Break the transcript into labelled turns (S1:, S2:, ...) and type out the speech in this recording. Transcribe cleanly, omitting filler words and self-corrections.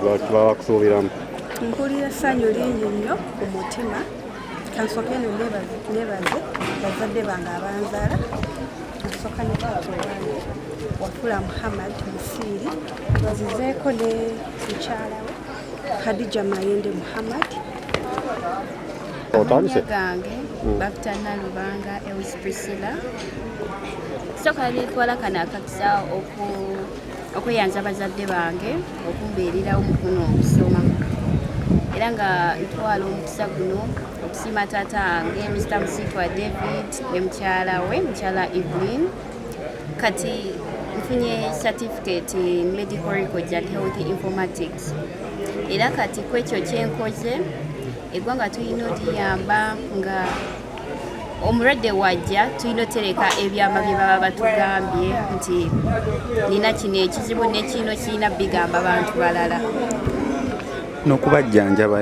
S1: bakusuubiramu?
S2: Mpulira essanyu lingi nnyo ku mutima. Kansooke eno nebaze bazadde bange abanzaala. Kansooka ne taata wange Wafula Muhammad Musiiri, nzizeeko ne mukyala we Khadija Mayende Muhammad.
S3: Amannya gange Bakta Nalubanga Ewis Priscilla. Sooka netwala kano akakisa okweyanza bazadde bange okumbeererawo mukono okusoma, era nga ntwala omukisa guno okusiima taata wange Mr. Musitwa David ne mukyala we mukyala Evelyn. Kati nfunye certificate in medical records and health informatics, era kati kwekyo kyenkoze eggwanga tulina oliyamba nga omulwadde wajja tulina otereka ebyama bye baba batugambye nti nina kino ekizibu nekino kirina bigamba abantu balala
S4: n'okubajjanjaba